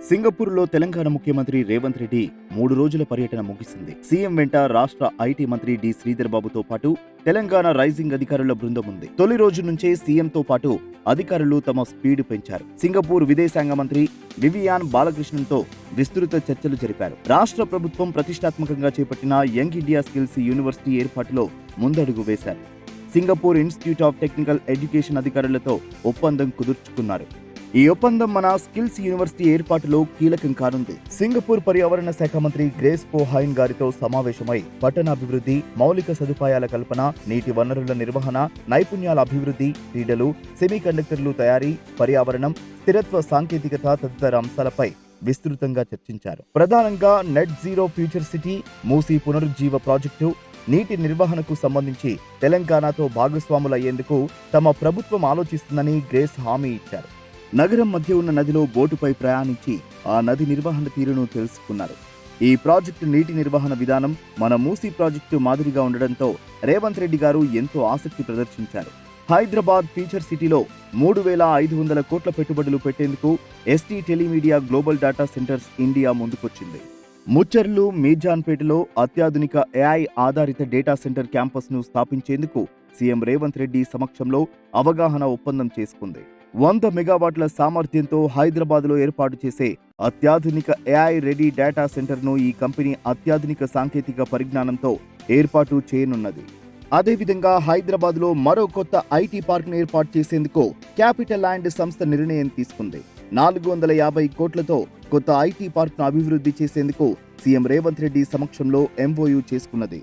సింగపూర్లో తెలంగాణ ముఖ్యమంత్రి రేవంత్ రెడ్డి 3 రోజుల పర్యటన ముగిసింది. సీఎం వెంట రాష్ట్ర ఐటీ మంత్రి డి శ్రీధర్ బాబుతో పాటు తెలంగాణ రైజింగ్ అధికారుల బృందం ఉంది. తొలి రోజు నుంచే సీఎంతో పాటు అధికారులు తమ స్పీడ్ పెంచారు. సింగపూర్ విదేశాంగ మంత్రి వివియాన్ బాలకృష్ణన్తో విస్తృత చర్చలు జరిపారు. రాష్ట్ర ప్రభుత్వం ప్రతిష్టాత్మకంగా చేపట్టిన యంగ్ ఇండియా స్కిల్స్ యూనివర్సిటీ ఏర్పాటులో ముందడుగు వేశారు. Singapore institute of technical education అధికారులతో ఒప్పందం కుదుర్చుకున్నారు. ఈ ఒప్పందం మన స్కిల్స్ యూనివర్సిటీ ఏర్పాటులో కీలకం కానుంది. సింగపూర్ పర్యావరణ శాఖ మంత్రి గ్రేస్ ఫో హైన్ గారితో సమావేశమై పట్టణాభివృద్ధి, మౌలిక సదుపాయాల కల్పన, నీటి వనరుల నిర్వహణ, నైపుణ్యాల అభివృద్ధి, క్రీడలు, సెమీకండక్టర్లు తయారీ, పర్యావరణం, స్థిరత్వ సాంకేతికత తదితర అంశాలపై విస్తృతంగా చర్చించారు. ప్రధానంగా net zero future city, Musi పునరుజ్జీవ ప్రాజెక్టు, నీటి నిర్వహణకు సంబంధించి తెలంగాణతో భాగస్వాములయ్యేందుకు తమ ప్రభుత్వం ఆలోచిస్తుందని గ్రేస్ హామీ ఇచ్చారు. నగరం మధ్య ఉన్న నదిలో బోటుపై ప్రయాణించి ఆ నది నిర్వహణ తీరును తెలుసుకున్నారు. ఈ ప్రాజెక్టు నీటి నిర్వహణ విధానం మన మూసీ ప్రాజెక్టు మాదిరిగా ఉండడంతో రేవంత్ రెడ్డి గారు ఎంతో ఆసక్తి ప్రదర్శించారు. హైదరాబాద్ ఫ్యూచర్ సిటీలో 3,500 కోట్ల పెట్టుబడులు పెట్టేందుకు ST Telemedia Global Data Centres India ముందుకొచ్చింది. ముచ్చర్లు, మీర్జాన్పేటలో అత్యాధునిక ఏఐ ఆధారిత డేటా సెంటర్ క్యాంపస్ ను స్థాపించేందుకు సీఎం రేవంత్ రెడ్డి సమక్షంలో అవగాహన ఒప్పందం చేసుకుంది. 100 మెగావాట్ల సామర్థ్యంతో హైదరాబాద్లో ఏర్పాటు చేసే అత్యాధునిక ఏఐ రెడీ డేటా సెంటర్ను ఈ కంపెనీ అత్యాధునిక సాంకేతిక పరిజ్ఞానంతో ఏర్పాటు చేయనున్నది. అదేవిధంగా హైదరాబాద్లో మరో కొత్త ఐటీ పార్క్ను ఏర్పాటు చేసేందుకు క్యాపిటల్ ల్యాండ్ సంస్థ నిర్ణయం తీసుకుంది. 450 కోట్లతో కొత్త ఐటీ పార్క్ను అభివృద్ధి చేసేందుకు సీఎం రేవంత్ రెడ్డి సమక్షంలో ఎంఓయూ చేసుకున్నది.